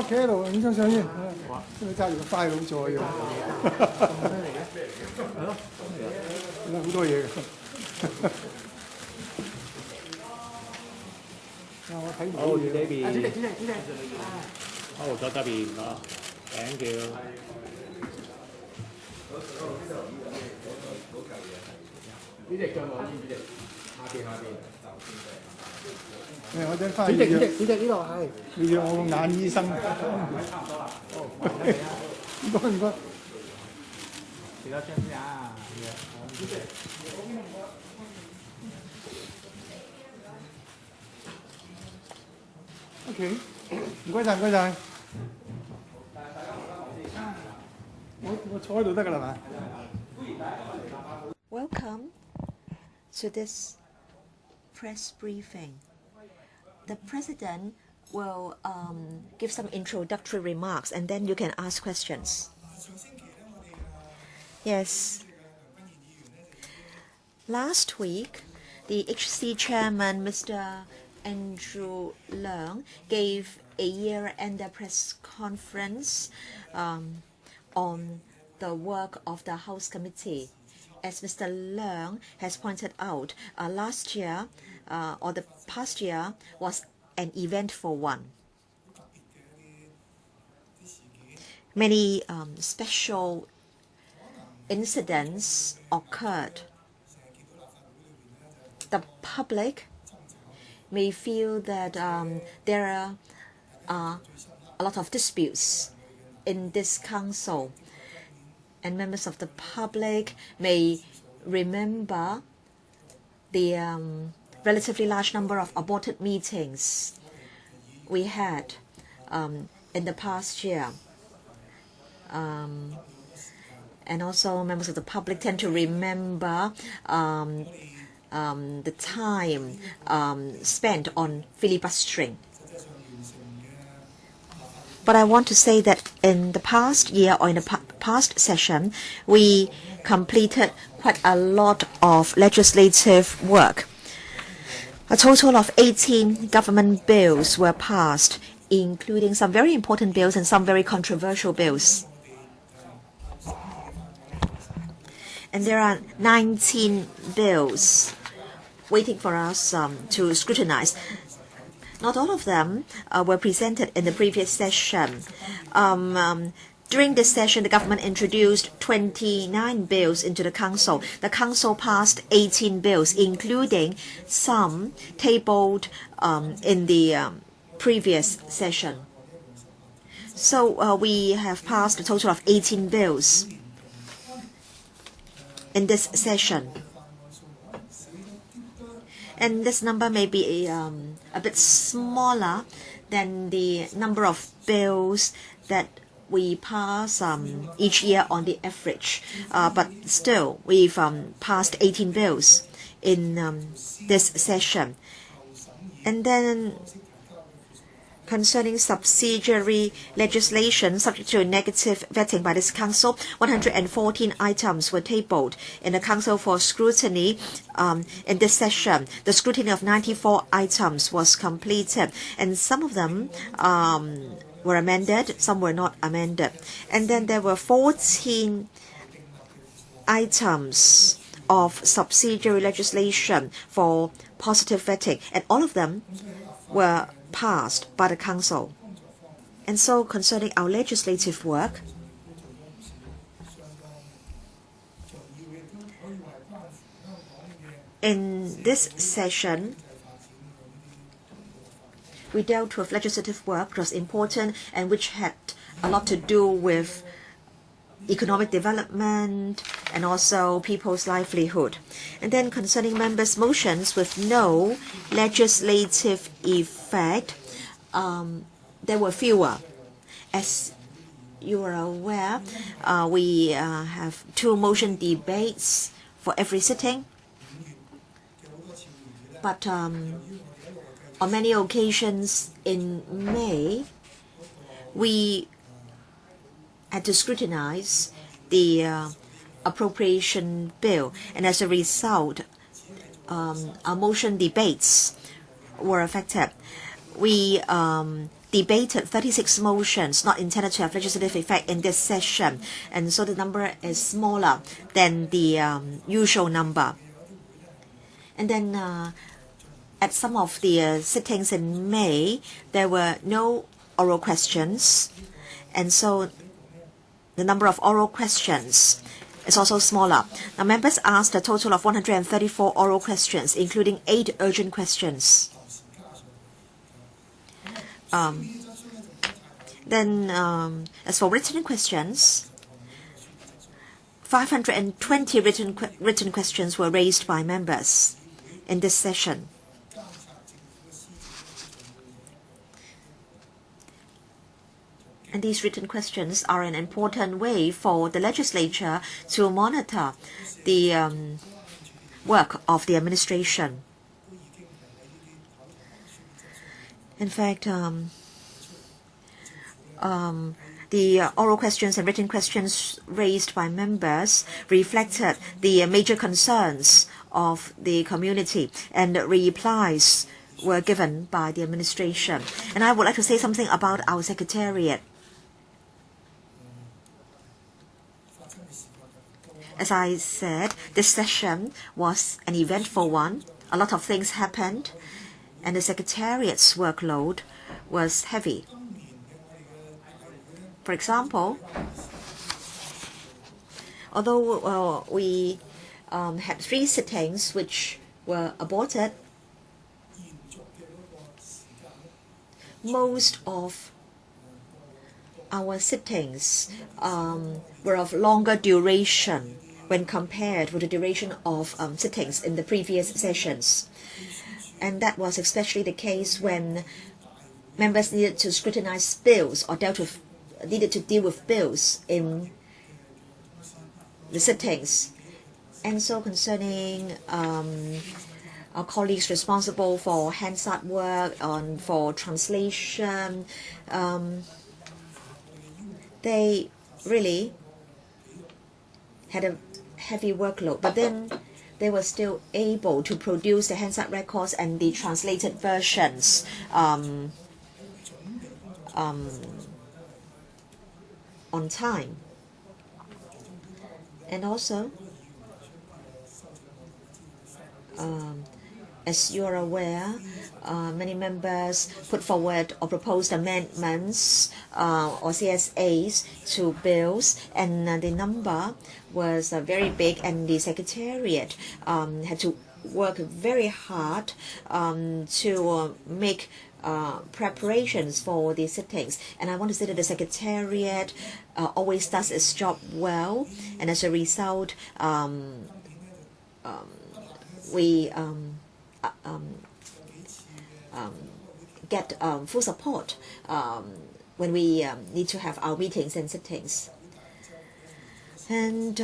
企喺度，影張相先。因為揸住個 file 做要。好多嘢嘅。我睇唔到嘢。呢邊。主席。好，左側邊啊，thank you。主席再望主席，下邊。我陣翻。主席呢度係。要約我個眼醫生。差唔多啦。唔該。幾多張先啊？主席。OK， 唔該晒。我坐喺度得㗎啦嘛。Welcome to this press briefing. The President will give some introductory remarks and then you can ask questions. Yes. Last week, the HC Chairman, Mr. Andrew Leung, gave a year-end press conference on the work of the House Committee. As Mr. Leung has pointed out, last year or the past year was an eventful one. Many special incidents occurred. The public may feel that there are a lot of disputes in this council, and members of the public may remember the relatively large number of aborted meetings we had in the past year. And also members of the public tend to remember the time spent on filibustering. But I want to say that in the past year or in the past session, we completed quite a lot of legislative work. A total of 18 government bills were passed, including some very important bills and some very controversial bills. And there are 19 bills waiting for us to scrutinize. Not all of them were presented in the previous session. During this session, the government introduced 29 bills into the council. The council passed 18 bills, including some tabled in the previous session. So we have passed a total of 18 bills in this session. And this number may be a bit smaller than the number of bills that we pass each year on the average. But still, we've passed 18 bills in this session. And then concerning subsidiary legislation subject to negative vetting by this council, 114 items were tabled in the council for scrutiny in this session. The scrutiny of 94 items was completed, and some of them were amended, some were not amended. And then there were 14 items of subsidiary legislation for positive vetting, and all of them were passed by the council. And so concerning our legislative work, in this session, we dealt with legislative work which was important and which had a lot to do with economic development and also people's livelihood. And then concerning members' motions with no legislative effect, there were fewer. As you are aware, we have 2 motion debates for every sitting. But on many occasions in May, we had to scrutinize the appropriation bill, and as a result, our motion debates were affected. We debated 36 motions not intended to have legislative effect in this session, and so the number is smaller than the usual number. And then at some of the sittings in May, there were no oral questions, and so the number of oral questions is also smaller. Now, members asked a total of 134 oral questions, including 8 urgent questions. Then, as for written questions, 520 written questions were raised by members in this session. And these written questions are an important way for the legislature to monitor the work of the administration. In fact, the oral questions and written questions raised by members reflected the major concerns of the community, and replies were given by the administration. And I would like to say something about our secretariat. As I said, this session was an eventful one. A lot of things happened, and the secretariat's workload was heavy. For example, although we had 3 sittings which were aborted, most of our sittings were of longer duration when compared with the duration of sittings in the previous sessions. And that was especially the case when members needed to scrutinize bills or needed to deal with bills in the sittings. And so concerning our colleagues responsible for Hansard work, for translation, they really had a heavy workload, but then they were still able to produce the Hansard records and the translated versions on time. And also, as you are aware, many members put forward or proposed amendments or CSAs to bills, and the number was very big, and the secretariat had to work very hard to make preparations for the sittings. And I want to say that the secretariat always does its job well, and as a result, we get full support when we need to have our meetings and sittings. And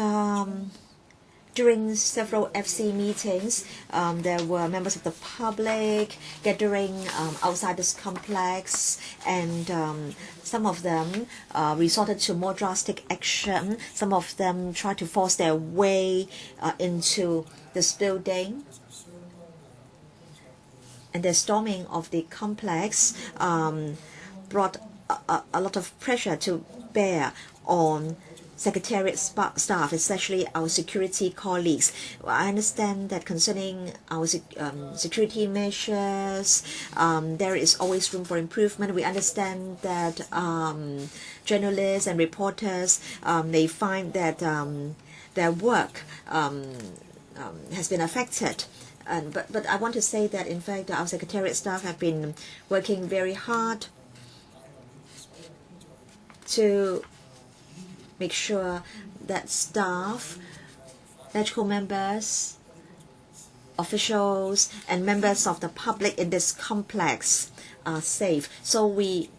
during several FC meetings, there were members of the public gathering outside this complex, and some of them resorted to more drastic action. Some of them tried to force their way into this building. And the storming of the complex brought a lot of pressure to bear on Secretariat staff, especially our security colleagues. I understand that concerning our security measures, there is always room for improvement. We understand that journalists and reporters may find that their work has been affected. But I want to say that, in fact, our Secretariat staff have been working very hard to make sure that staff, LegCo members, officials, and members of the public in this complex are safe. So we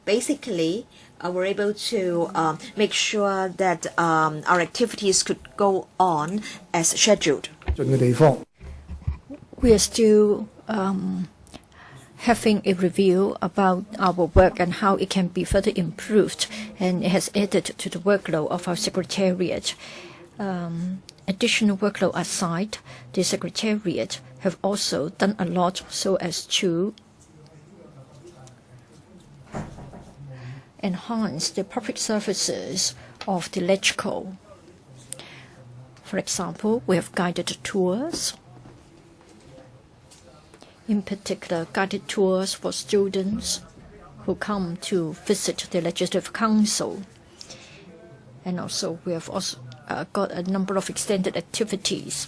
basically were able to make sure that our activities could go on as scheduled. We are still having a review about our work and how it can be further improved, and it has added to the workload of our Secretariat. Additional workload aside, the Secretariat have also done a lot so as to enhance the public services of the LegCo. For example, we have guided tours, in particular guided tours for students who come to visit the Legislative Council. And also we have also got a number of extended activities.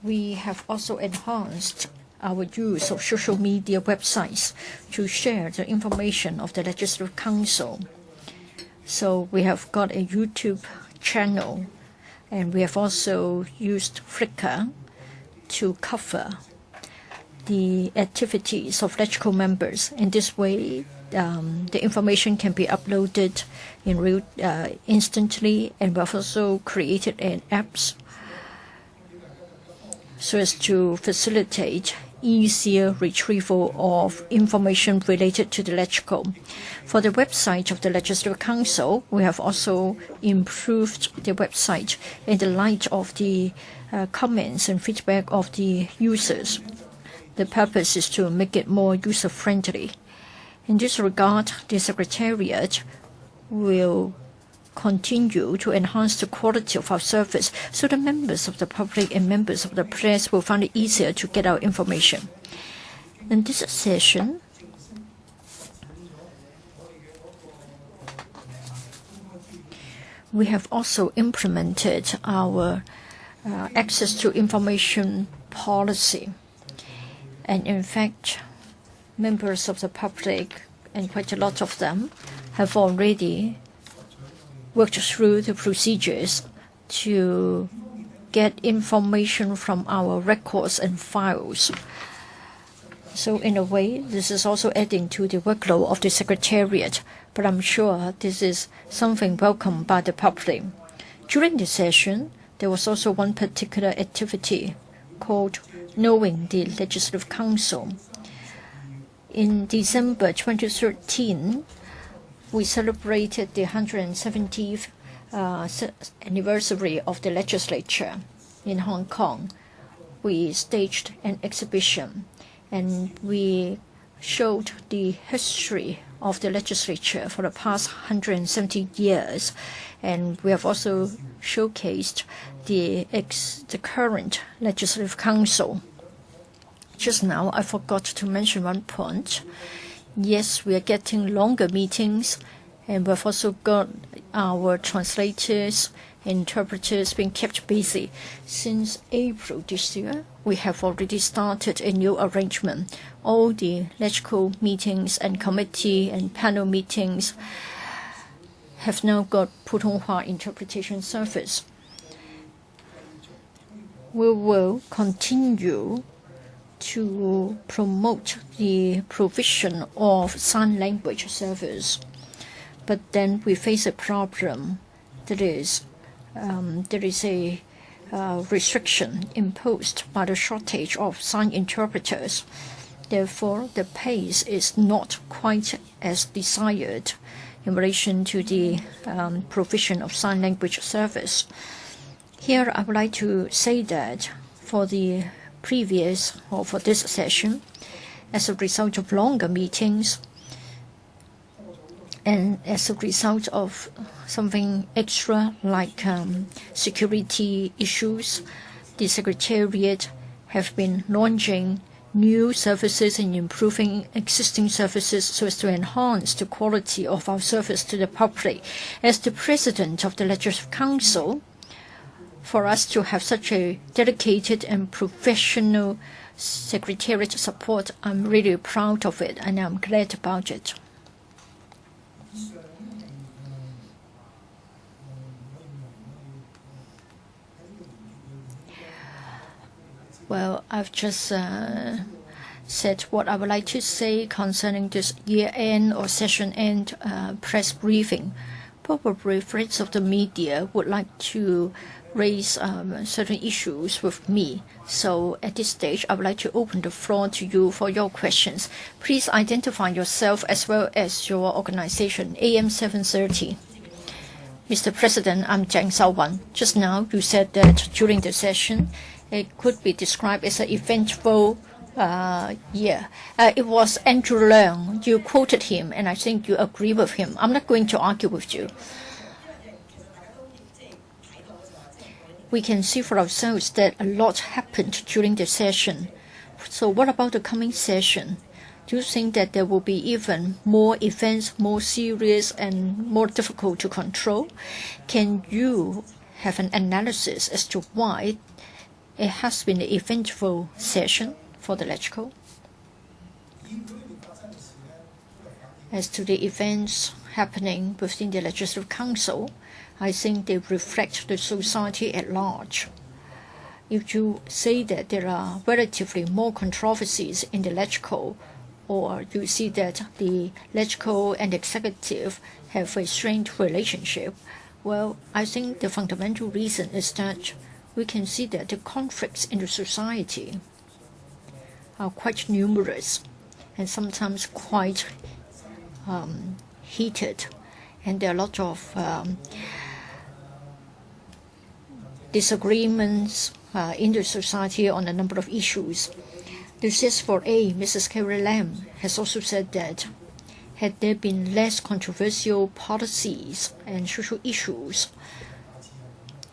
We have also enhanced our use of social media websites to share the information of the Legislative Council. So we have got a YouTube channel, and we have also used Flickr to cover the activities of LegCo members. In this way, the information can be uploaded instantly, and we have also created an apps so as to facilitate easier retrieval of information related to the LegCo. For the website of the Legislative Council, we have also improved the website in the light of the comments and feedback of the users. The purpose is to make it more user-friendly. In this regard, the Secretariat will continue to enhance the quality of our service so the members of the public and members of the press will find it easier to get our information. In this session, we have also implemented our access to information policy. And in fact, members of the public, and quite a lot of them, have already worked through the procedures to get information from our records and files. So in a way, this is also adding to the workload of the Secretariat, but I'm sure this is something welcomed by the public. During the session, there was also one particular activity called Knowing the Legislative Council. In December 2013, we celebrated the 170th anniversary of the legislature in Hong Kong. We staged an exhibition, and we showed the history of the legislature for the past 170 years. And we have also showcased the current Legislative Council. Just now, I forgot to mention one point. Yes, we are getting longer meetings, and we've also got our translators, interpreters being kept busy. Since April this year, we have already started a new arrangement. All the LegCo meetings and committee and panel meetings have now got Putonghua interpretation service. We will continue to promote the provision of sign language service. But then we face a problem. That is, there is a restriction imposed by the shortage of sign interpreters. Therefore, the pace is not quite as desired in relation to the provision of sign language service. Here, I would like to say that for the previous or for this session, as a result of longer meetings and as a result of something extra like security issues, the Secretariat have been launching new services and improving existing services so as to enhance the quality of our service to the public. As the President of the Legislative Council, for us to have such a dedicated and professional Secretariat support, I'm really proud of it, and I'm glad about it. Well, I've just said what I would like to say concerning this year-end or session-end press briefing. Probably friends of the media would like to raise certain issues with me. So at this stage, I would like to open the floor to you for your questions. Please identify yourself as well as your organization. AM 730. Mr. President, I'm Jiang Shaowan. Just now, you said that during the session, it could be described as an eventful year. It was Andrew Leung. You quoted him, and I think you agree with him. I'm not going to argue with you. We can see for ourselves that a lot happened during the session. So what about the coming session? Do you think that there will be even more events, more serious and more difficult to control? Can you have an analysis as to why it has been an eventful session for the LegCo? As to the events happening within the Legislative Council, I think they reflect the society at large. If you say that there are relatively more controversies in the LegCo, or you see that the LegCo and executive have a strained relationship, well, I think the fundamental reason is that we can see that the conflicts in the society are quite numerous and sometimes quite heated, and there are a lot of disagreements in the society on a number of issues. The CS4A, Mrs. Carrie Lam, has also said that had there been less controversial policies and social issues,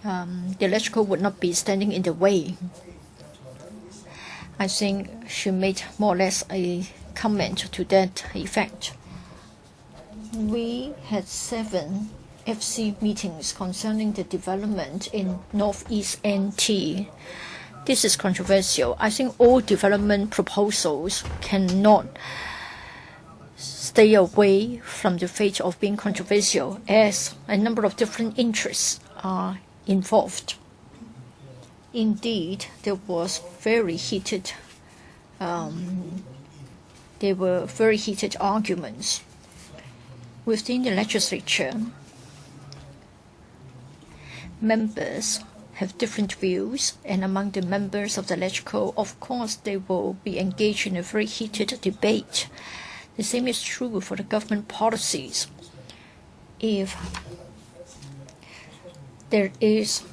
the LegCo would not be standing in the way. I think she made more or less a comment to that effect. We had 7 FC meetings concerning the development in Northeast NT. This is controversial. I think all development proposals cannot stay away from the fate of being controversial, as a number of different interests are involved. Indeed, there were very heated arguments within the legislature. Members have different views, and among the members of the LegCo, of course, they will be engaged in a very heated debate. The same is true for the government policies. If there is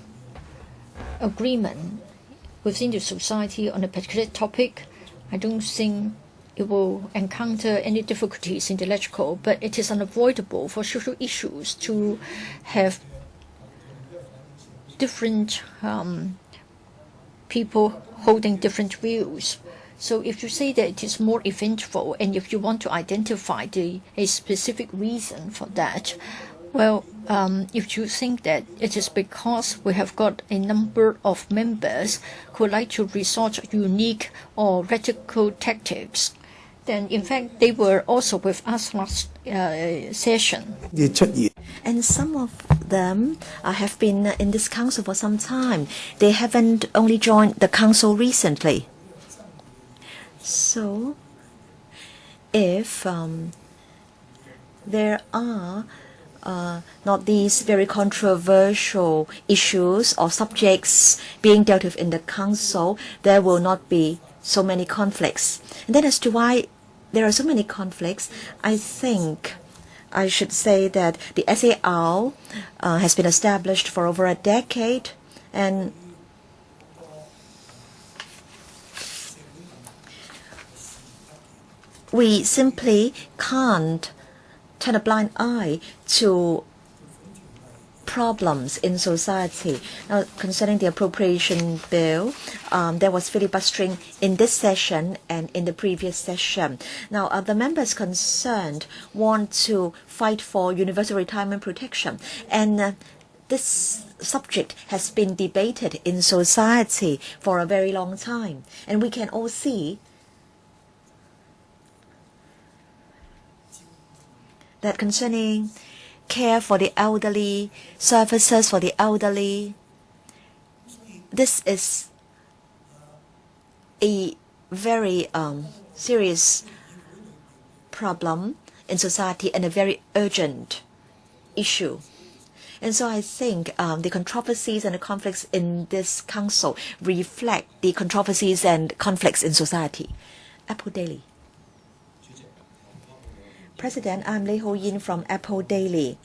agreement within the society on a particular topic, I don't think it will encounter any difficulties in the LegCo, but it is unavoidable for social issues to have different people holding different views. So if you say that it is more eventful, and if you want to identify a specific reason for that, well, if you think that it is because we have got a number of members who like to resort to unique or radical tactics, then in fact they were also with us last session. And some of them have been in this council for some time. They haven't only joined the council recently. So if there are not these very controversial issues or subjects being dealt with in the council, there will not be so many conflicts. And then as to why there are so many conflicts, I think I should say that the SAR has been established for over a decade, and we simply can't turn a blind eye to problems in society. Now, concerning the appropriation bill, there was filibustering in this session and in the previous session. Now, the members concerned want to fight for universal retirement protection, and this subject has been debated in society for a very long time, and we can all see that concerning care for the elderly, services for the elderly, this is a very serious problem in society and a very urgent issue. And so I think the controversies and the conflicts in this council reflect the controversies and conflicts in society. Apple Daily. President, I'm Lei Ho Yin from Apple Daily.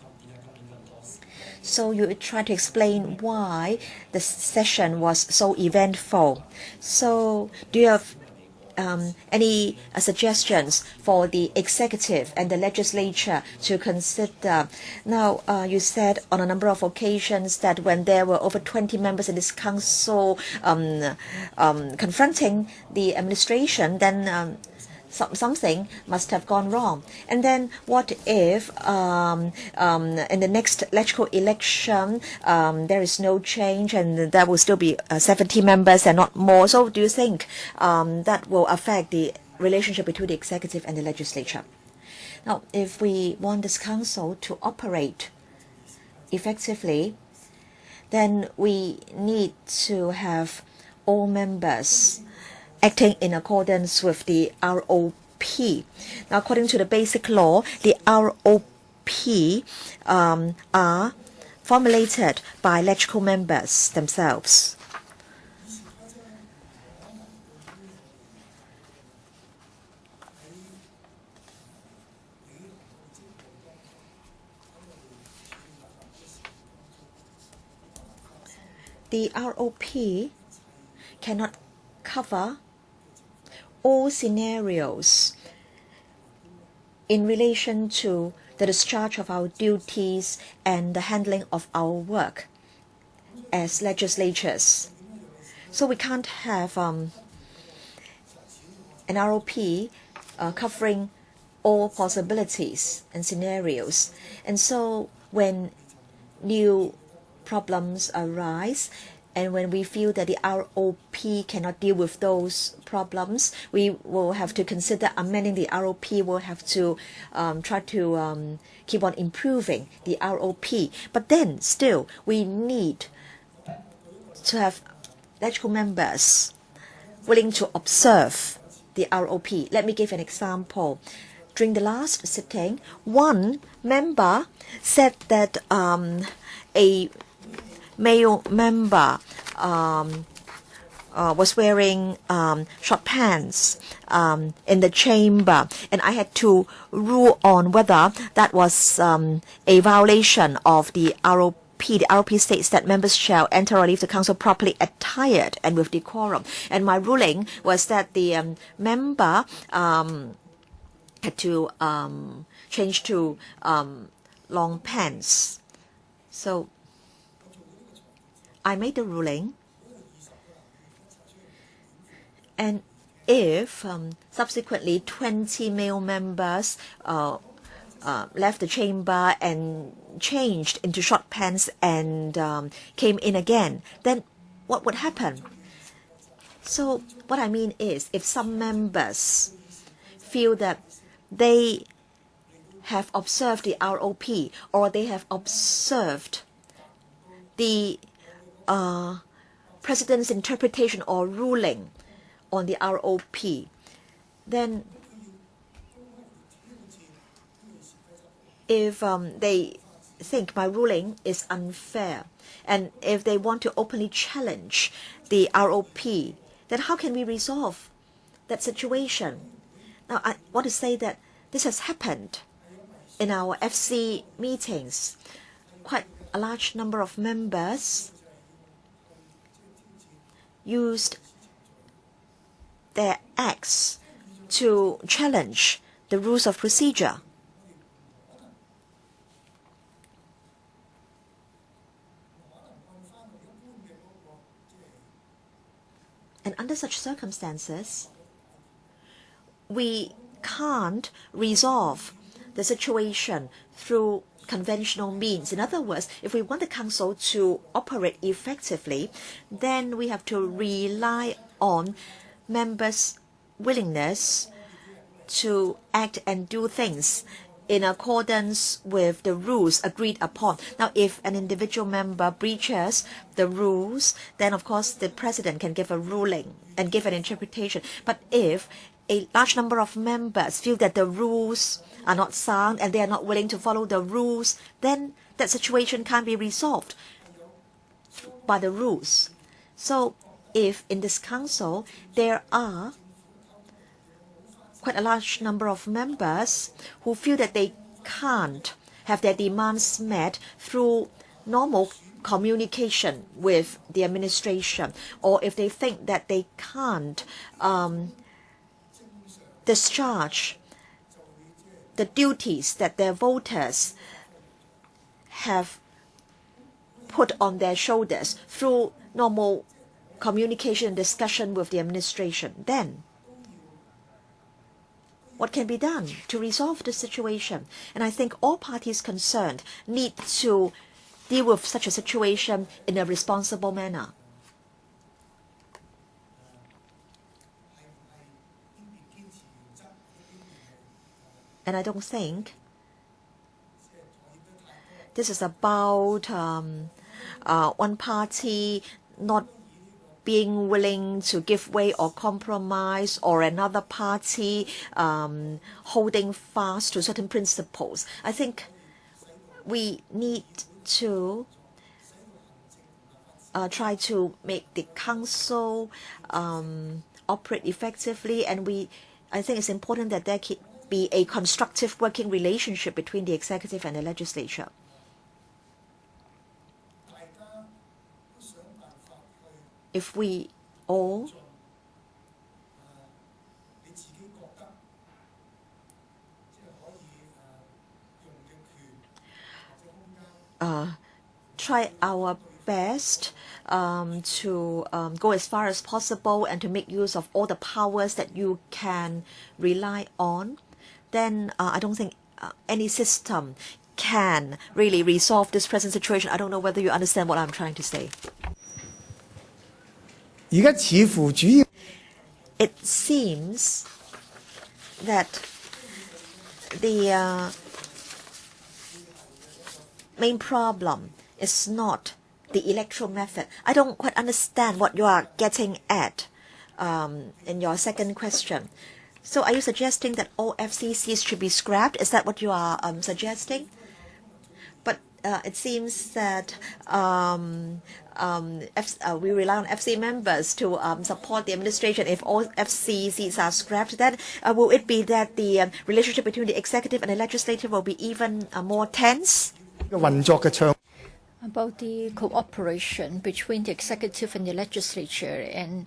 So you try to explain why the session was so eventful. So do you have any suggestions for the executive and the legislature to consider? Now, you said on a number of occasions that when there were over 20 members in this council confronting the administration, then something must have gone wrong. And then what if in the next LegCo election there is no change and there will still be 70 members and not more? So do you think that will affect the relationship between the executive and the legislature? Now, if we want this council to operate effectively, then we need to have all members acting in accordance with the ROP. Now, according to the basic law, the ROP are formulated by LegCo members themselves. The ROP cannot cover all scenarios in relation to the discharge of our duties and the handling of our work as legislatures. So we can't have an ROP covering all possibilities and scenarios. And so when new problems arise, and when we feel that the ROP cannot deal with those problems, we will have to consider amending the ROP. We'll have to try to keep on improving the ROP. But then still, we need to have LegCo members willing to observe the ROP. Let me give an example. During the last sitting, one member said that a male member was wearing short pants in the chamber, and I had to rule on whether that was a violation of the ROP. The ROP states that members shall enter or leave the council properly attired and with decorum. And my ruling was that the member had to change to long pants. So I made the ruling, and if subsequently 20 male members left the chamber and changed into short pants and came in again, then what would happen? So what I mean is, if some members feel that they have observed the ROP or they have observed the President's interpretation or ruling on the ROP, then if they think my ruling is unfair, and if they want to openly challenge the ROP, then how can we resolve that situation? Now, I want to say that this has happened in our FC meetings. Quite a large number of members used their acts to challenge the rules of procedure. And under such circumstances, we can't resolve the situation through conventional means. In other words, if we want the council to operate effectively, then we have to rely on members' willingness to act and do things in accordance with the rules agreed upon. Now, if an individual member breaches the rules, then of course the president can give a ruling and give an interpretation. But if a large number of members feel that the rules are not sound and they are not willing to follow the rules, then that situation can't be resolved by the rules. So if in this council there are quite a large number of members who feel that they can't have their demands met through normal communication with the administration, or if they think that they can't discharge the duties that their voters have put on their shoulders through normal communication and discussion with the administration, then what can be done to resolve the situation? And I think all parties concerned need to deal with such a situation in a responsible manner. And I don't think this is about one party not being willing to give way or compromise, or another party holding fast to certain principles. I think we need to try to make the council operate effectively, and I think it's important that there be a constructive working relationship between the executive and the legislature. If we all try our best to go as far as possible and to make use of all the powers that you can rely on, then I don't think any system can really resolve this present situation. I don't know whether you understand what I'm trying to say. It seems that the main problem is not the electoral method. I don't quite understand what you are getting at in your second question. So are you suggesting that all FCCs should be scrapped? Is that what you are suggesting? But it seems that we rely on FC members to support the administration. If all FCCs are scrapped, then will it be that the relationship between the executive and the legislative will be even more tense? About the cooperation between the executive and the legislature and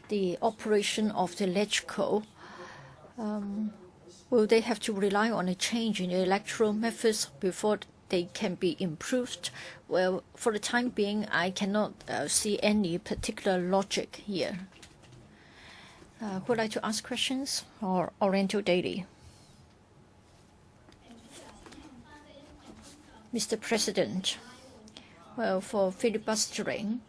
the operation of the LegCo, will they have to rely on a change in the electoral methods before they can be improved? Well, for the time being, I cannot see any particular logic here. Who would like to ask questions? Or Oriental Daily? Mr. President, well, for filibustering,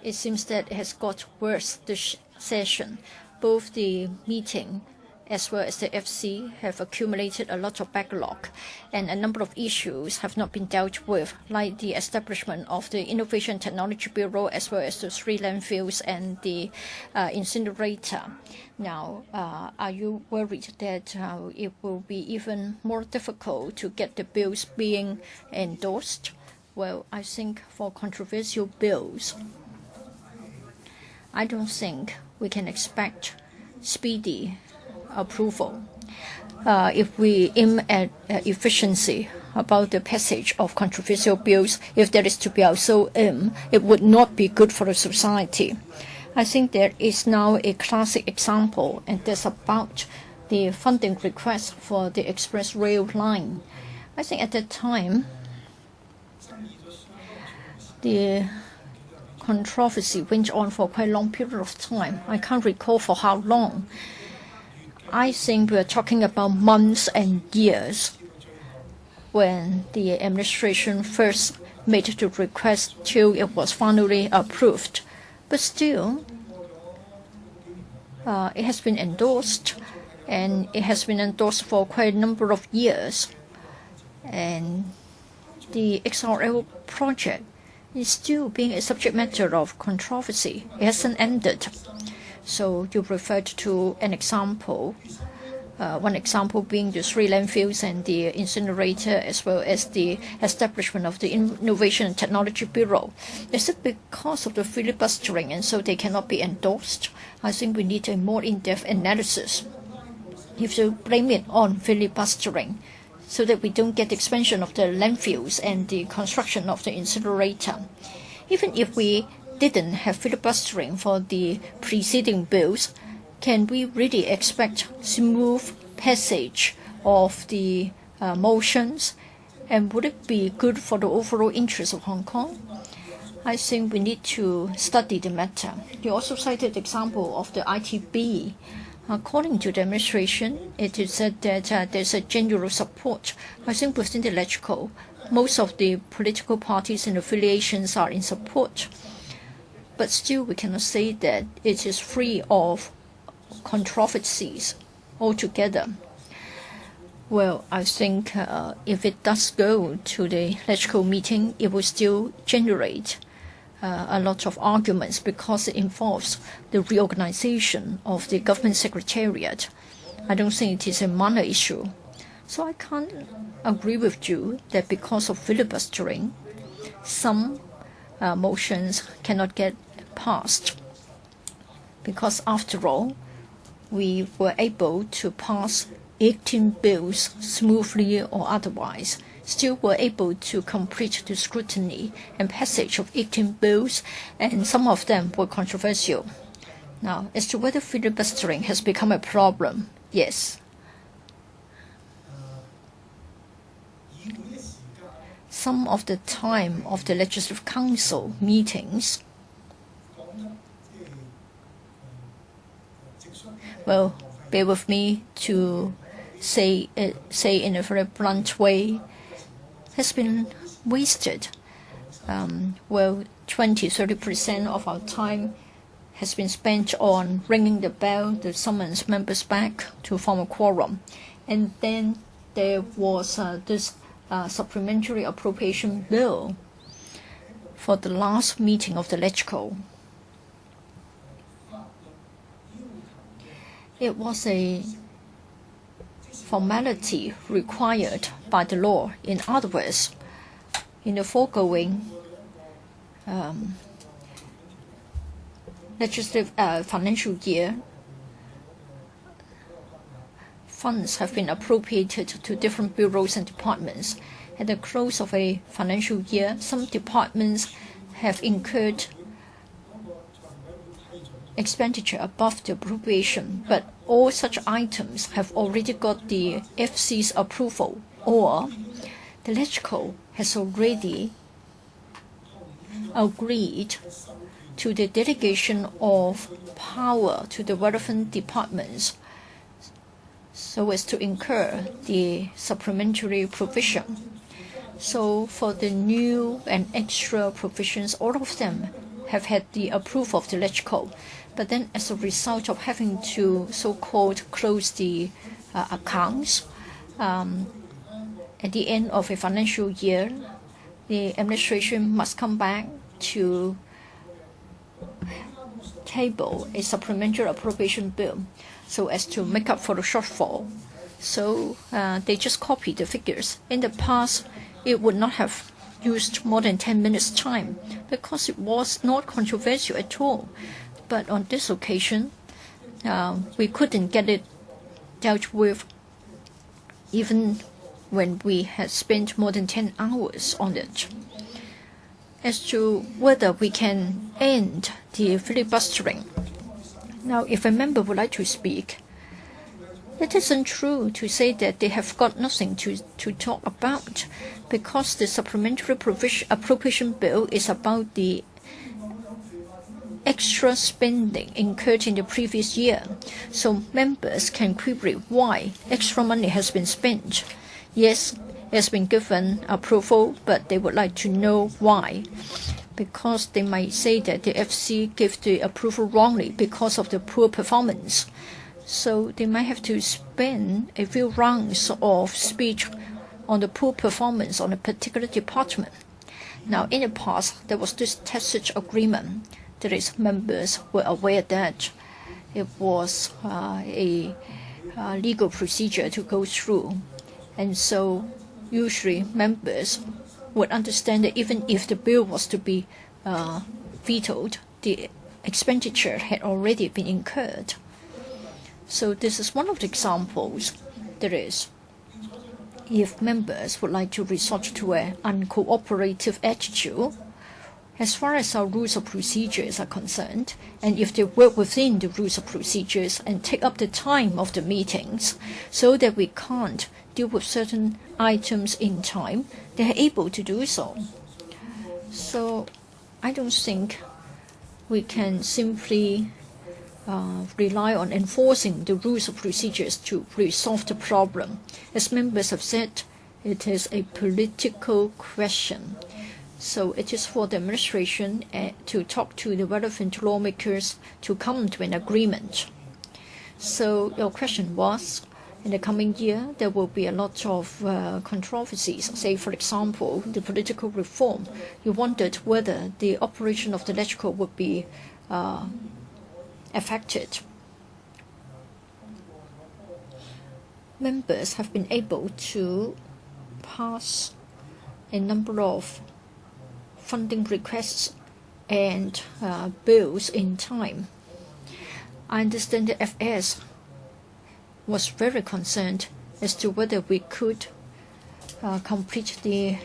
it seems that it has got worse this session. Both the meeting as well as the FC have accumulated a lot of backlog, and a number of issues have not been dealt with, like the establishment of the Innovation Technology Bureau, as well as the 3 landfills and the incinerator. Now, are you worried that it will be even more difficult to get the bills being endorsed? Well, I think for controversial bills, I don't think we can expect speedy approval. If we aim at efficiency about the passage of controversial bills, if there is to be our sole aim, it would not be good for the society. I think there is now a classic example, and that's about the funding request for the express rail line. I think at that time, the controversy went on for quite a long period of time. I can't recall for how long. I think we're talking about months and years when the administration first made the request till it was finally approved. But still, it has been endorsed, and it has been endorsed for quite a number of years. And the XRL project is still being a subject matter of controversy. It hasn't ended. So you referred to an example, one example being the 3 landfills and the incinerator, as well as the establishment of the Innovation and Technology Bureau. Is it because of the filibustering and so they cannot be endorsed? I think we need a more in-depth analysis. If you blame it on filibustering, so that we don't get the expansion of the landfills and the construction of the incinerator. Even if we didn't have filibustering for the preceding bills, can we really expect smooth passage of the motions? And would it be good for the overall interest of Hong Kong? I think we need to study the matter. You also cited the example of the ITB. According to the administration, it is said that there's a general support. I think within the LegCo, most of the political parties and affiliations are in support. But still, we cannot say that it is free of controversies altogether. Well, I think if it does go to the LegCo meeting, it will still generate a lot of arguments because it involves the reorganization of the government secretariat. I don't think it is a minor issue. So I can't agree with you that because of filibustering, some motions cannot get passed. Because after all, we were able to pass 18 bills smoothly or otherwise. Still were able to complete the scrutiny and passage of 18 bills, and some of them were controversial. Now, as to whether filibustering has become a problem, yes. Some of the time of the Legislative Council meetings, well, bear with me to say in a very blunt way, has been wasted. 20–30% of our time has been spent on ringing the bell to summons members back to form a quorum. And then there was this supplementary appropriation bill for the last meeting of the LegCo. It was a formality required by the law. In other words, in the foregoing legislative financial year, funds have been appropriated to different bureaus and departments. At the close of a financial year, some departments have incurred expenditure above the appropriation, but all such items have already got the FC's approval, or the LegCo has already agreed to the delegation of power to the relevant departments so as to incur the supplementary provision. So for the new and extra provisions, all of them have had the approval of the LegCo. But then as a result of having to so-called close the accounts at the end of a financial year, the administration must come back to table a supplementary appropriation bill so as to make up for the shortfall. So they just copied the figures. In the past, it would not have used more than 10 minutes time because it was not controversial at all. But on this occasion, we couldn't get it dealt with even when we had spent more than 10 hours on it. As to whether we can end the filibustering. Now, if a member would like to speak, it isn't true to say that they have got nothing to talk about, because the supplementary appropriation bill is about the extra spending incurred in the previous year. So members can query why extra money has been spent. Yes, it has been given approval, but they would like to know why. Because they might say that the FC gave the approval wrongly because of the poor performance. So they might have to spend a few rounds of speech on the poor performance on a particular department. Now, in the past, there was this tacit agreement. That is, members were aware that it was a legal procedure to go through. And so usually members would understand that even if the bill was to be vetoed, the expenditure had already been incurred. So this is one of the examples. That is, if members would like to resort to an uncooperative attitude, as far as our rules of procedures are concerned, and if they work within the rules of procedures and take up the time of the meetings so that we can't deal with certain items in time, they are able to do so. So I don't think we can simply rely on enforcing the rules of procedures to resolve the problem. As members have said, it is a political question. So it is for the administration to talk to the relevant lawmakers to come to an agreement. So your question was, in the coming year, there will be a lot of controversies. Say, for example, the political reform. You wondered whether the operation of the LegCo would be affected. Members have been able to pass a number of funding requests and bills in time. I understand the FS was very concerned as to whether we could complete the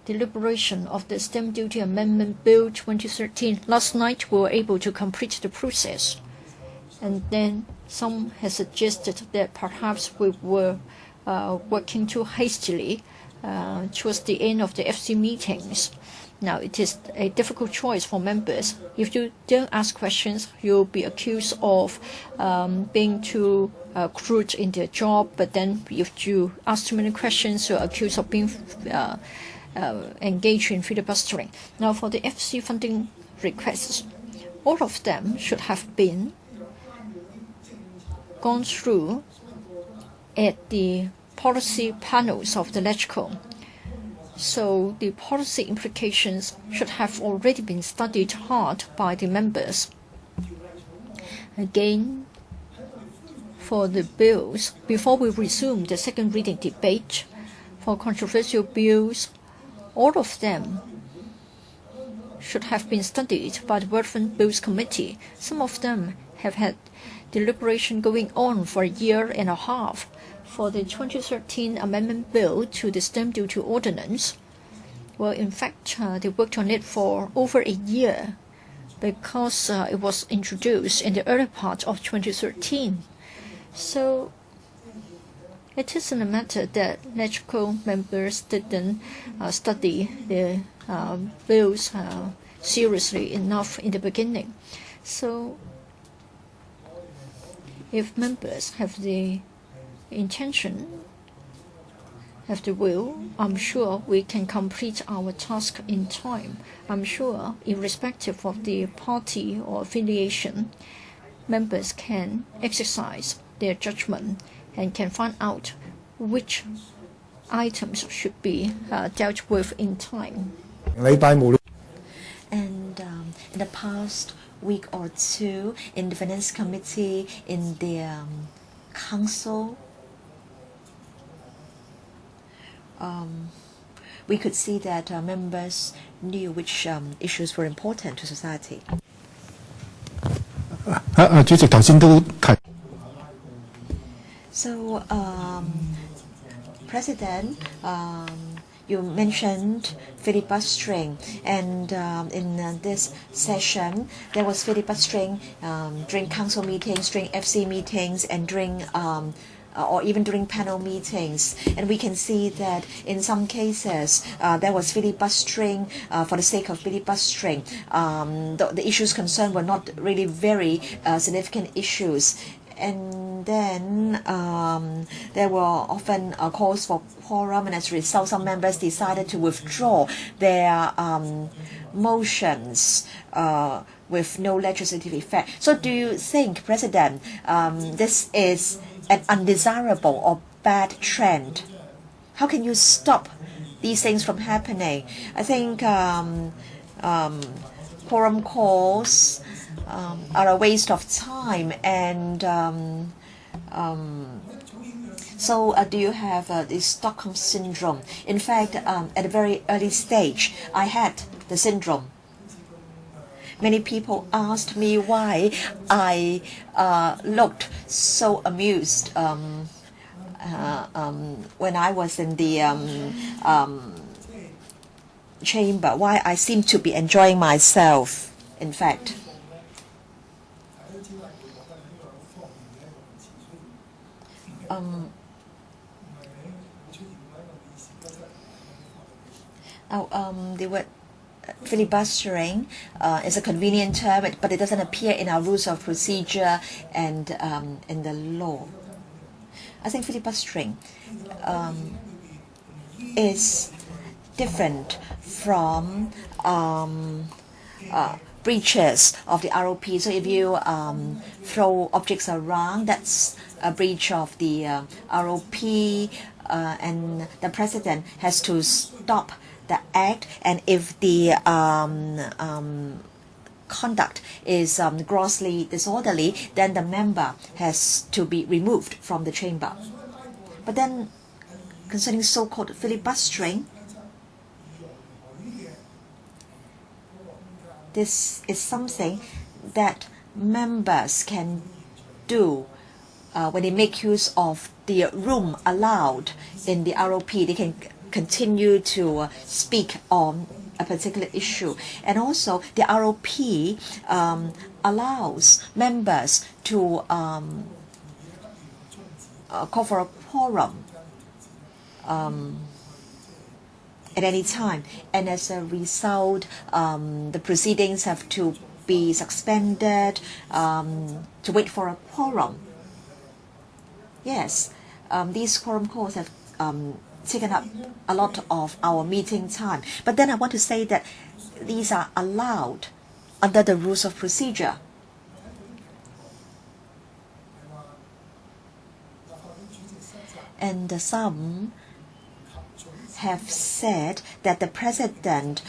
deliberation of the Stamp Duty Amendment Bill 2013. Last night we were able to complete the process. And then some has suggested that perhaps we were working too hastily towards the end of the FC meetings. Now, it is a difficult choice for members. If you don't ask questions, you'll be accused of being too crude in their job. But then if you ask too many questions, you're accused of being engaged in filibustering. Now, for the FC funding requests, all of them should have been gone through at the policy panels of the LegCo. So the policy implications should have already been studied hard by the members. Again, for the bills, before we resume the second reading debate, for controversial bills, all of them should have been studied by the relevant bills committee. Some of them have had deliberation going on for a year and a half. For the 2013 Amendment Bill to the Stamp Duty Ordinance, well, in fact, they worked on it for over a year because it was introduced in the early part of 2013. So it isn't a matter that LegCo members didn't study the bills seriously enough in the beginning. So if members have the intention, have the will, I'm sure we can complete our task in time. I'm sure, irrespective of the party or affiliation, members can exercise their judgment and can find out which items should be dealt with in time. And in the past week or two, in the Finance Committee, in the Council, we could see that members knew which issues were important to society. 主席頭先都提。So, President, you mentioned filibustering, and in this session, there was filibustering during council meetings, during FC meetings, and during or even during panel meetings. And we can see that in some cases, there was filibustering for the sake of filibustering. The issues concerned were not really very significant issues. And then there were often calls for quorum, and as a result, some members decided to withdraw their motions with no legislative effect. So do you think, President, this is an undesirable or bad trend? How can you stop these things from happening? I think quorum calls are a waste of time, and so do you have the Stockholm syndrome? In fact, at a very early stage, I had the syndrome. Many people asked me why I looked so amused when I was in the chamber, why I seem to be enjoying myself, in fact. The word filibustering is a convenient term, but it doesn't appear in our rules of procedure and in the law. I think filibustering is different from breaches of the ROP. So if you throw objects around, that's a breach of the ROP, and the president has to stop the act. And if the conduct is grossly disorderly, then the member has to be removed from the chamber. But then, concerning so-called filibustering, this is something that members can do when they make use of the room allowed in the ROP. They can continue to speak on a particular issue. And also, the ROP allows members to call for a quorum at any time, and as a result, the proceedings have to be suspended to wait for a quorum. Yes, these quorum calls have taken up a lot of our meeting time. But then I want to say that these are allowed under the rules of procedure. And some have said that the president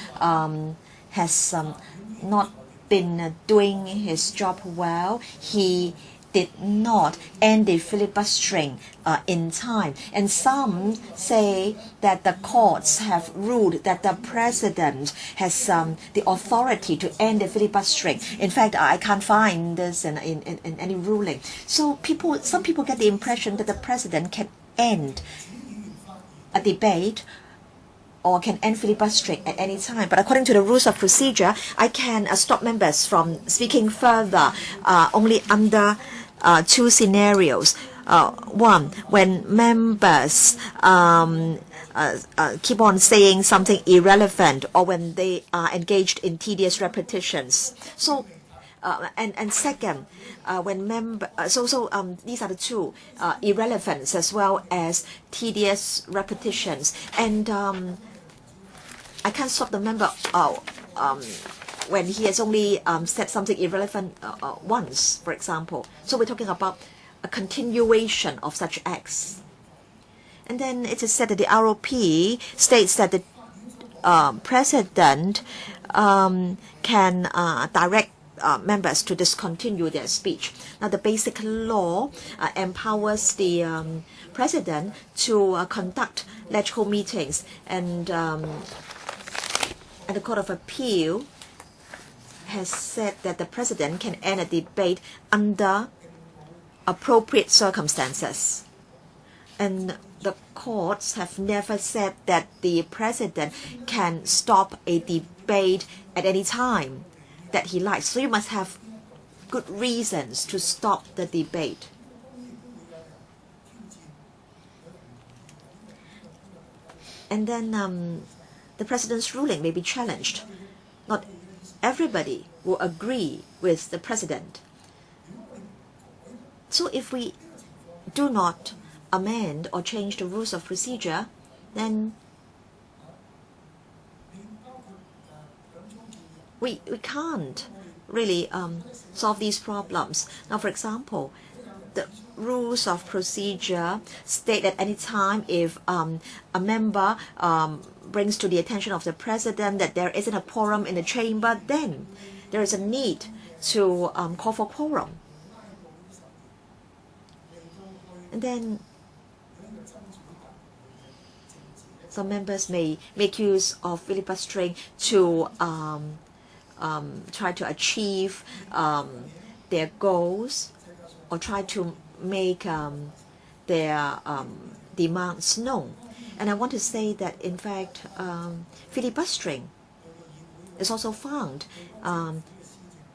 has not been doing his job well. He did not end the filibustering in time. And some say that the courts have ruled that the president has the authority to end the filibustering. In fact, I can't find this in any ruling. So some people get the impression that the president can end a debate or can end filibustering at any time. But according to the rules of procedure, I can stop members from speaking further only under two scenarios. One, when members keep on saying something irrelevant, or when they are engaged in tedious repetitions. So, and second, when these are the two, irrelevance as well as tedious repetitions. And I can't stop the member when he has only said something irrelevant once, for example. So we're talking about a continuation of such acts. And then it is said that the ROP states that the president can direct members to discontinue their speech. Now, the basic law empowers the president to conduct LegCo meetings, and the Court of Appeal has said that the president can end a debate under appropriate circumstances. And the courts have never said that the president can stop a debate at any time that he likes. So you must have good reasons to stop the debate. And then the president's ruling may be challenged. Not everybody will agree with the president. So if we do not amend or change the rules of procedure, then we can't really solve these problems. Now, for example, the rules of procedure state that any time if a member brings to the attention of the president that there isn't a quorum in the chamber, then there is a need to call for quorum. And then some members may make use of filibustering to try to achieve their goals, or try to make their demands known. And I want to say that, in fact, filibustering is also found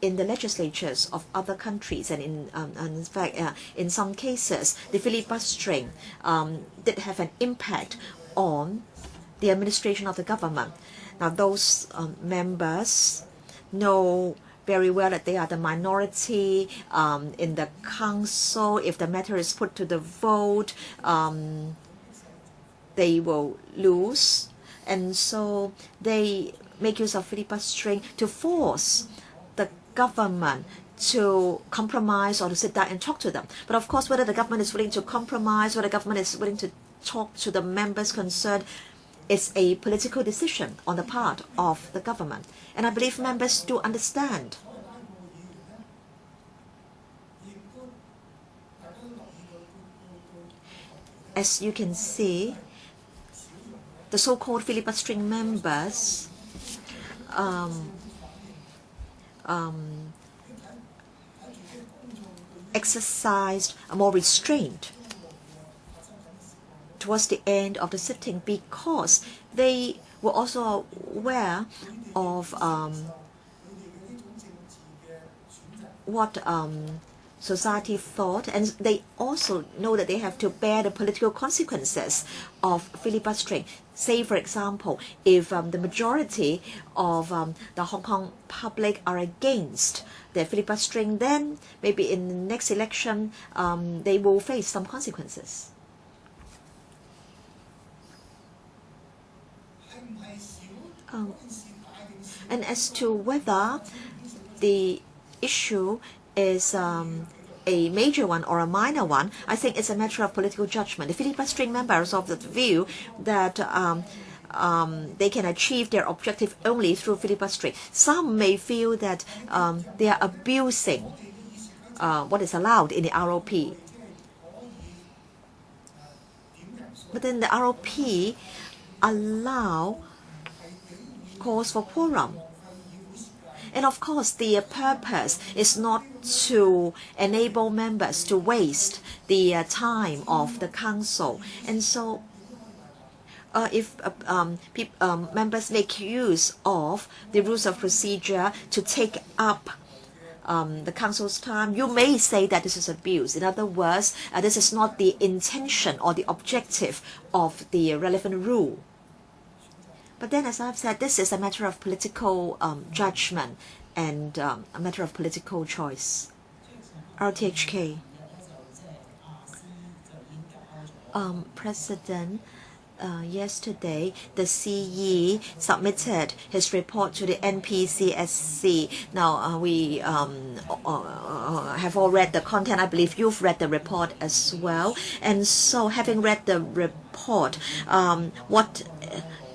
in the legislatures of other countries, and in fact, in some cases, the filibustering did have an impact on the administration of the government. Now, those members know very well that they are the minority in the council. If the matter is put to the vote, they will lose, and so they make use of filibustering to force the government to compromise or to sit down and talk to them. But of course, whether the government is willing to compromise, whether the government is willing to talk to the members concerned, is a political decision on the part of the government. And I believe members do understand. As you can see, the so-called filibustering members exercised a more restraint towards the end of the sitting, because they were also aware of what society thought, and they also know that they have to bear the political consequences of filibustering. Say, for example, if the majority of the Hong Kong public are against the filibustering, then maybe in the next election they will face some consequences. And as to whether the issue is a major one or a minor one, I think it's a matter of political judgment. The filibustering members of the view that they can achieve their objective only through filibustering. Some may feel that they are abusing what is allowed in the ROP. But then the ROP allow calls for quorum. And of course, the purpose is not to enable members to waste the time of the council. And so if members make use of the rules of procedure to take up the council's time, you may say that this is abuse. In other words, this is not the intention or the objective of the relevant rule. But then, as I've said, this is a matter of political judgment and a matter of political choice. RTHK. President, yesterday the CE submitted his report to the NPCSC. Now we have all read the content. I believe you've read the report as well. And so, having read the report, what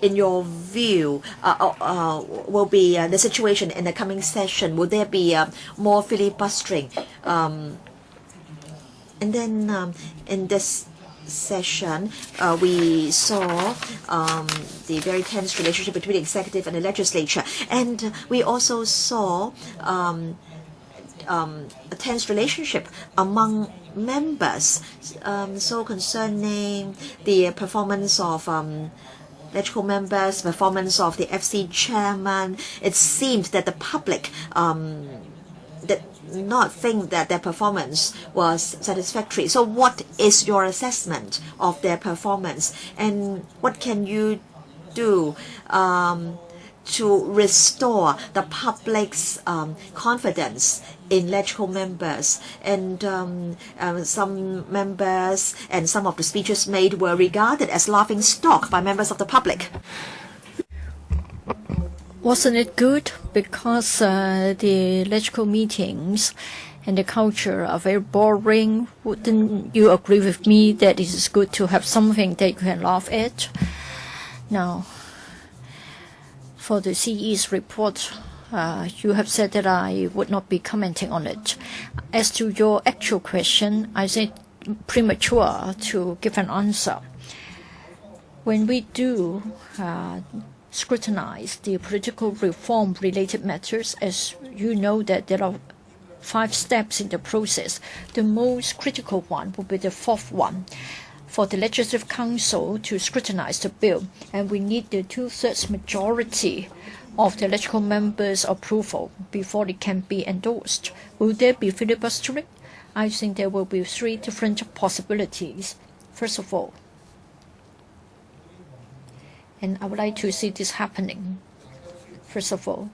in your view will be the situation in the coming session? Will there be more filibustering? And then in this session, we saw the very tense relationship between the executive and the legislature, and we also saw a tense relationship among members. So concerning the performance of LegCo members, performance of the FC chairman, it seemed that the public did not think that their performance was satisfactory. So what is your assessment of their performance, and what can you do to restore the public's confidence in LegCo members? And some members and some of the speeches made were regarded as laughing stock by members of the public. Wasn't it good? Because the LegCo meetings and the culture are very boring. Wouldn't you agree with me that it is good to have something that you can laugh at? Now, for the CE's report, you have said that I would not be commenting on it. As to your actual question, I think premature to give an answer. When we do scrutinize the political reform-related matters, as you know that there are 5 steps in the process. The most critical one will be the 4th one, for the Legislative Council to scrutinize the bill, and we need the 2/3 majority of the LegCo members' approval before it can be endorsed. Will there be filibustering? I think there will be 3 different possibilities. First of all, and I would like to see this happening. First of all,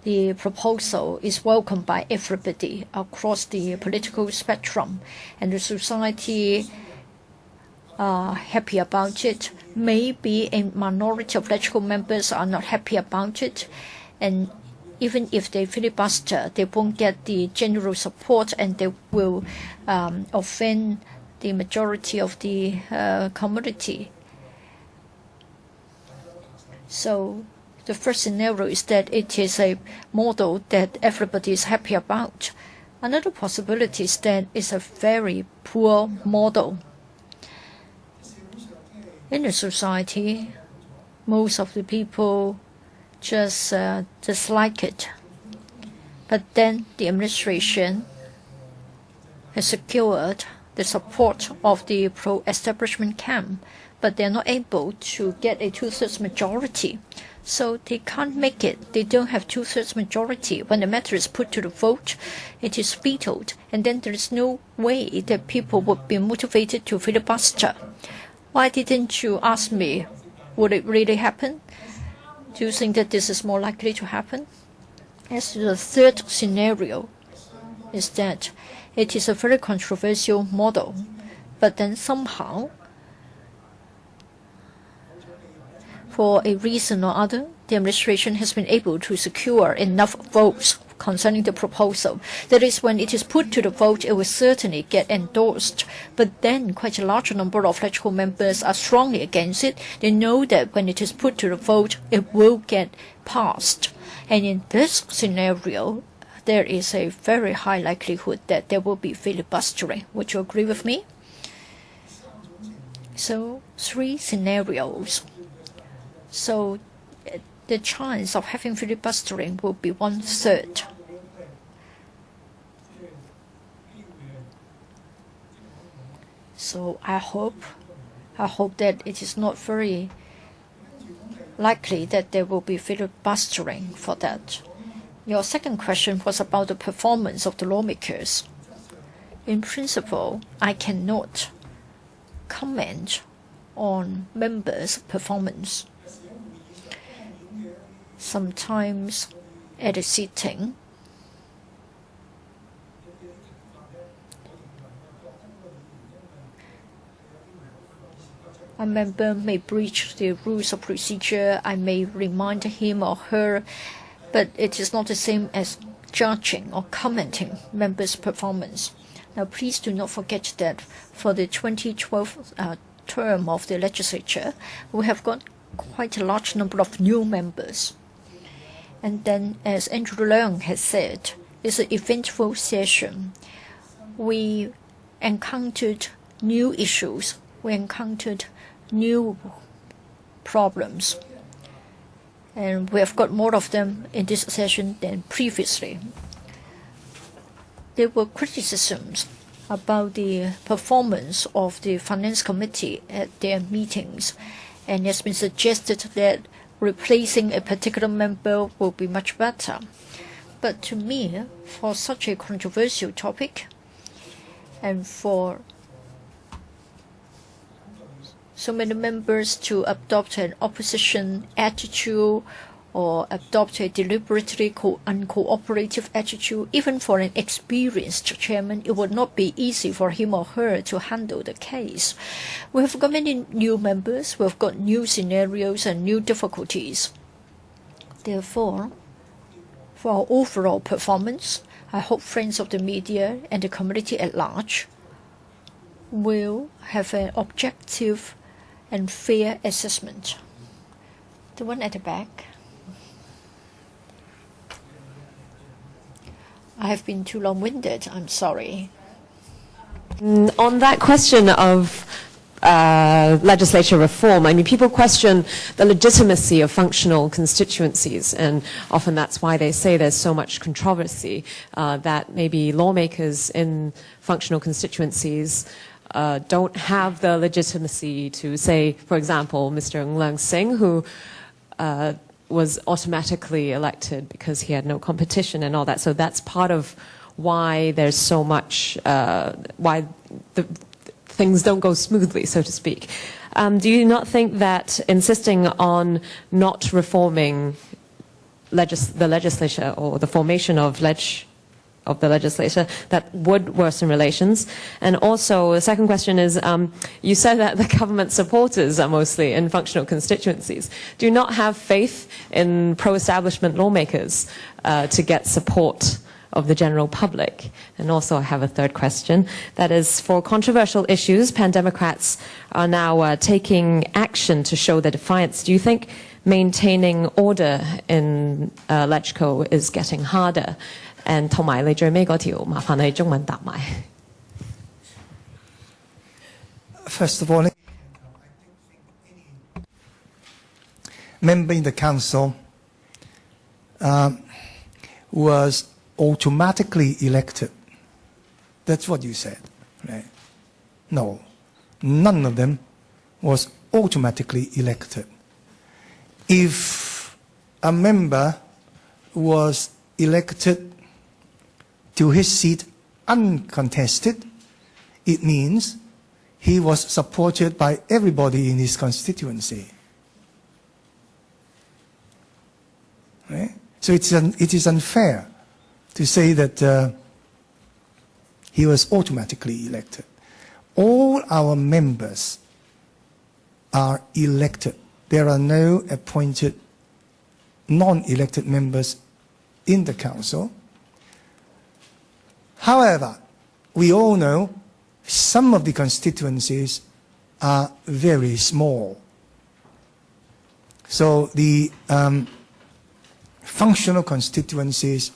the proposal is welcomed by everybody across the political spectrum, and the society are happy about it. Maybe a minority of LegCo members are not happy about it, and even if they filibuster, they won't get the general support, and they will offend the majority of the community. So the first scenario is that it is a model that everybody is happy about. Another possibility is that it's a very poor model. In the society, most of the people just dislike it. But then the administration has secured the support of the pro-establishment camp, but they're not able to get a 2/3 majority. So they can't make it. They don't have 2/3 majority. When the matter is put to the vote, it is vetoed, and then there is no way that people would be motivated to filibuster. Why didn't you ask me? Would it really happen? Do you think that this is more likely to happen? As to the 3rd scenario, is that it is a very controversial model, but then somehow, for a reason or other, the administration has been able to secure enough votes concerning the proposal. That is, when it is put to the vote, it will certainly get endorsed. But then quite a large number of LegCo members are strongly against it. They know that when it is put to the vote, it will get passed. And in this scenario, there is a very high likelihood that there will be filibustering. Would you agree with me? So 3 scenarios. So the chance of having filibustering will be 1/3. So I hope that it is not very likely that there will be filibustering for that. Your second question was about the performance of the lawmakers. In principle, I cannot comment on members' performance. Sometimes at a sitting, a member may breach the rules of procedure. I may remind him or her, but it is not the same as judging or commenting members' performance. Now, please do not forget that for the 2012 term of the legislature, we have got quite a large number of new members. And then, as Andrew Leung has said, it's an eventful session. We encountered new issues. We encountered new problems. And we have got more of them in this session than previously. There were criticisms about the performance of the Finance Committee at their meetings, and it has been suggested that replacing a particular member will be much better. But to me, for such a controversial topic, and for so many members to adopt an opposition attitude or adopt a deliberately uncooperative attitude, even for an experienced chairman, it would not be easy for him or her to handle the case. We have got many new members, we have got new scenarios and new difficulties. Therefore, for our overall performance, I hope friends of the media and the community at large will have an objective and fair assessment. The one at the back. I have been too long-winded, I'm sorry. On that question of legislature reform. I mean, people question the legitimacy of functional constituencies, and often that's why they say there's so much controversy, that maybe lawmakers in functional constituencies don't have the legitimacy to say, for example, Mr. Ng Leung Sing, who was automatically elected because he had no competition and all that. So that's part of why there's so much, why the things don't go smoothly, so to speak. Do you not think that insisting on not reforming the legislature or the formation of the legislature, that would worsen relations? And also, the second question is, you said that the government supporters are mostly in functional constituencies. Do you not have faith in pro-establishment lawmakers to get support of the general public? And also, I have a third question. That is, for controversial issues, pan-democrats are now taking action to show their defiance. Do you think maintaining order in LegCo is getting harder? And 同埋你最尾嗰條，麻煩你中文答埋。First of all, member in the council was automatically elected. That's what you said, right? No, none of them was automatically elected. If a member was elected to his seat uncontested, it means he was supported by everybody in his constituency. Right? So it is unfair to say that he was automatically elected. All our members are elected. There are no appointed non-elected members in the council. However, we all know some of the constituencies are very small. So the functional constituencies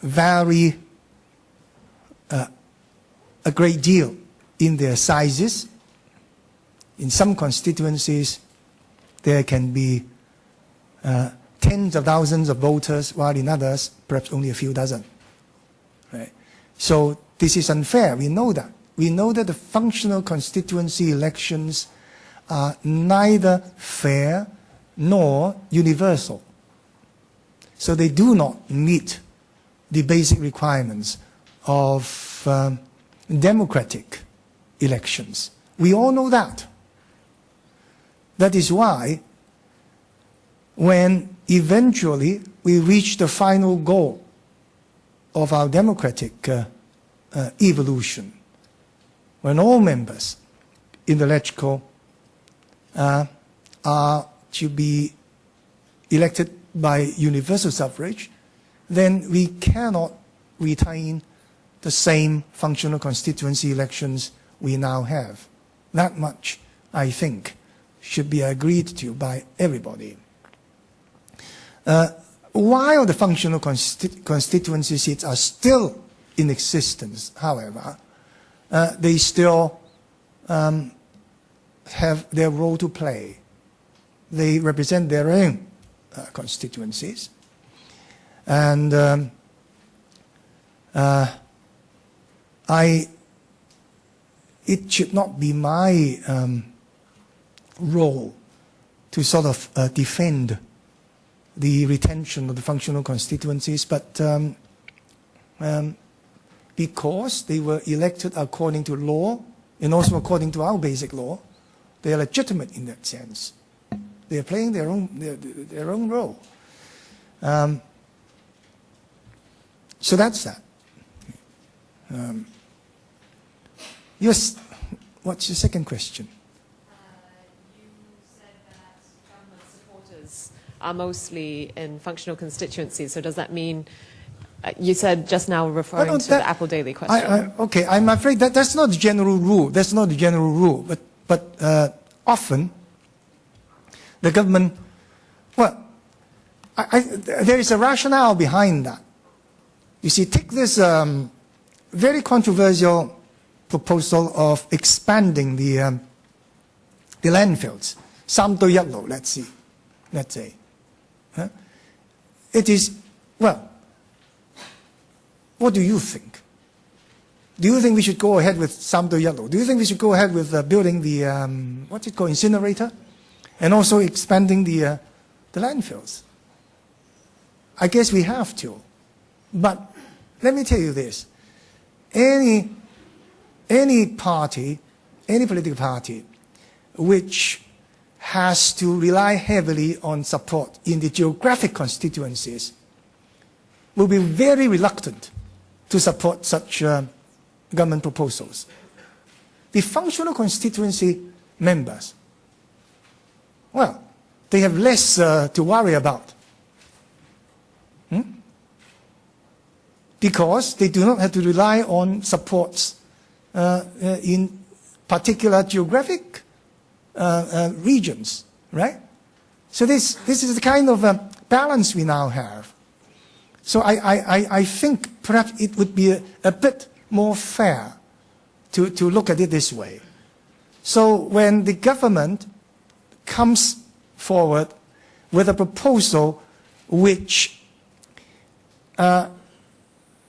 vary a great deal in their sizes. In some constituencies, there can be tens of thousands of voters, while in others, perhaps only a few dozen. Right? So this is unfair. We know that. We know that the functional constituency elections are neither fair nor universal. So they do not meet the basic requirements of democratic elections. We all know that. That is why when eventually we reach the final goal of our democratic evolution, when all members in the LegCo are to be elected by universal suffrage, then we cannot retain the same functional constituency elections we now have. That much, I think, should be agreed to by everybody. While the functional constituency seats are still in existence, however, they still have their role to play. They represent their own constituencies. And it should not be my role to sort of defend the retention of the functional constituencies, but because they were elected according to law and also according to our basic law, they are legitimate in that sense. They are playing their own role. So that's that. Yes. What's your second question? You said that government supporters are mostly in functional constituencies. So does that mean, you said just now referring to the Apple Daily question? Okay, I'm afraid that that's not the general rule. That's not the general rule. But often the government, well, there is a rationale behind that. You see, take this very controversial proposal of expanding the the landfills, 三堆一爐, let's say. It is, well, what do you think? Do you think we should go ahead with 三堆一爐? Do you think we should go ahead with building the, what's it called, incinerator? And also expanding the landfills? I guess we have to. But let me tell you this. Any party, any political party, which has to rely heavily on support in the geographic constituencies will be very reluctant to support such government proposals. The functional constituency members, well, they have less to worry about. Because they do not have to rely on supports in particular geographic regions, right? So this is the kind of balance we now have. So I think perhaps it would be a bit more fair to look at it this way. So when the government comes forward with a proposal which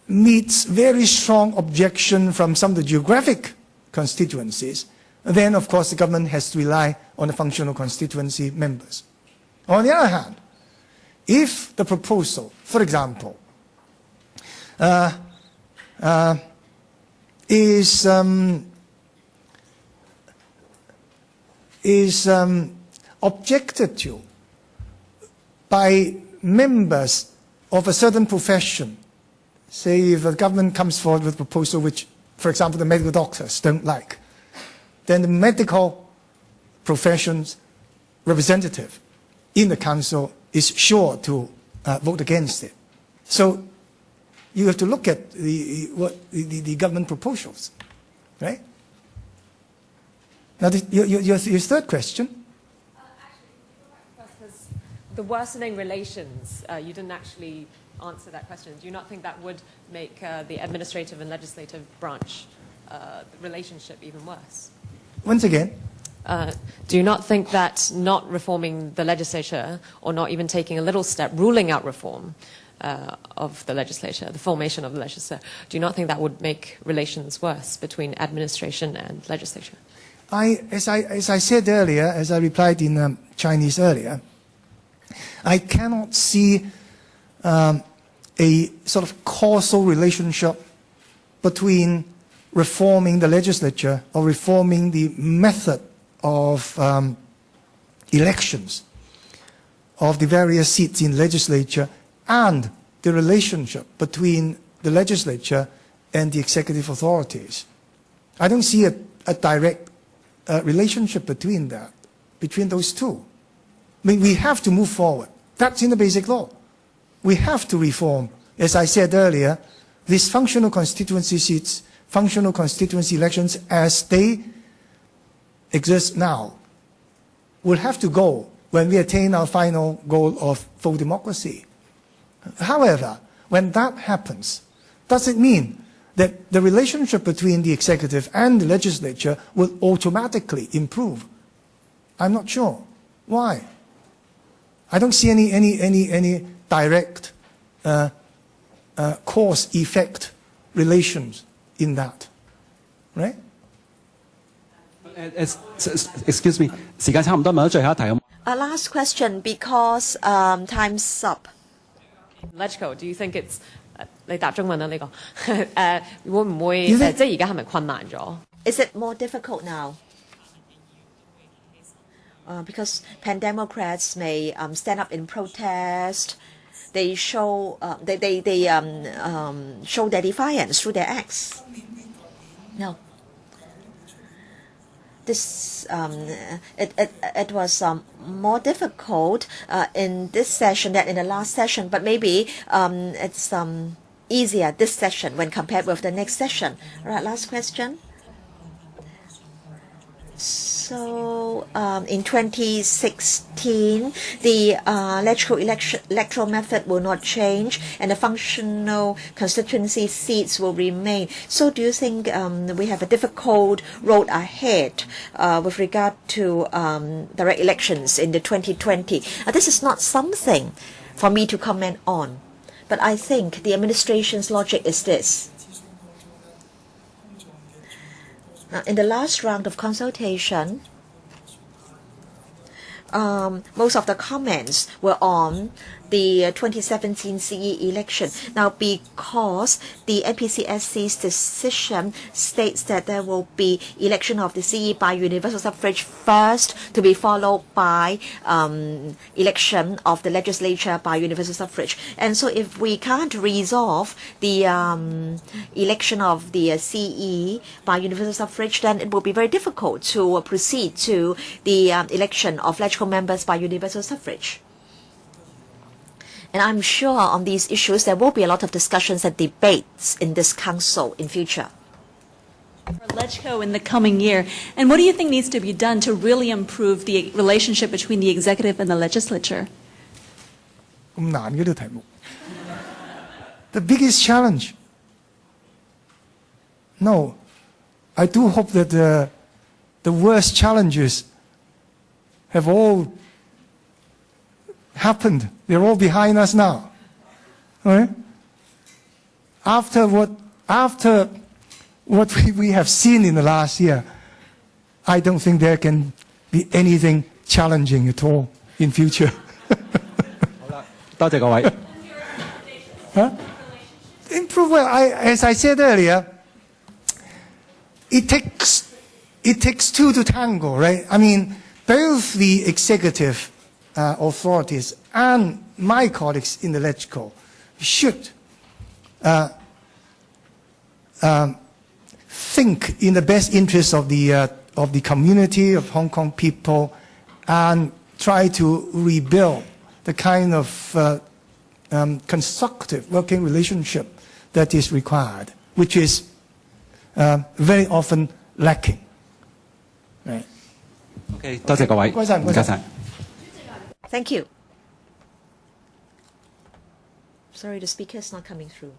meets very strong objection from some of the geographic constituencies, then of course the government has to rely on the functional constituency members. On the other hand, if the proposal, for example, is objected to by members of a certain profession, say if the government comes forward with a proposal which, for example, the medical doctors don't like, then the medical profession's representative in the council is sure to vote against it. So you have to look at the government proposals, right? Now, your third question. The worsening relations, you didn't actually answer that question. Do you not think that would make the administrative and legislative branch the relationship even worse? Once again? Do you not think that not reforming the legislature, or not even taking a little step, ruling out reform of the legislature, the formation of the legislature, do you not think that would make relations worse between administration and legislature? As I said earlier, as I replied in Chinese earlier, I cannot see a sort of causal relationship between reforming the legislature or reforming the method of elections of the various seats in legislature and the relationship between the legislature and the executive authorities. I don't see a direct relationship between those two. I mean, we have to move forward. That's in the basic law. We have to reform. As I said earlier, these functional constituency seats, functional constituency elections as they exist now, will have to go when we attain our final goal of full democracy. However, when that happens, does it mean that the relationship between the executive and the legislature will automatically improve? I'm not sure. Why? I don't see any direct cause-effect relations in that, right? Excuse me， 時間差唔多，問到最後一題咁。Last question because time's up. LegCo, do you think it's 你答中文啦呢個會唔會即係而家係咪困難咗 Is it more difficult now? Because Pan Democrats may stand up in protest. They show show their defiance through their acts. No. This it was more difficult in this session than in the last session, but maybe it's easier this session when compared with the next session. All right, last question. So in 2016, the LegCo electoral method will not change, and the functional constituency seats will remain. So do you think we have a difficult road ahead with regard to direct elections in the 2020? This is not something for me to comment on, but I think the administration's logic is this. In the last round of consultation, most of the comments were on the 2017 CE election. Now, because the NPCSC's decision states that there will be election of the CE by universal suffrage first, to be followed by election of the legislature by universal suffrage. And so if we can't resolve the election of the CE by universal suffrage, then it will be very difficult to proceed to the election of LegCo members by universal suffrage. And I'm sure on these issues there will be a lot of discussions and debates in this council in future. For LegCo in the coming year, and what do you think needs to be done to really improve the relationship between the executive and the legislature? 咁難嘅呢個題目。The biggest challenge. No, I do hope that the worst challenges have all happened. They're all behind us now. Right? After what we have seen in the last year, I don't think there can be anything challenging at all in future. 多謝各位。Huh? Improve well. As I said earlier, it takes two to tango, right? I mean, both the executive authorities and my colleagues in the LegCo should think in the best interest of the community of Hong Kong people and try to rebuild the kind of constructive working relationship that is required, which is very often lacking. Right. OK， 多謝各位，唔該晒。Thank you. Sorry, the speaker is not coming through.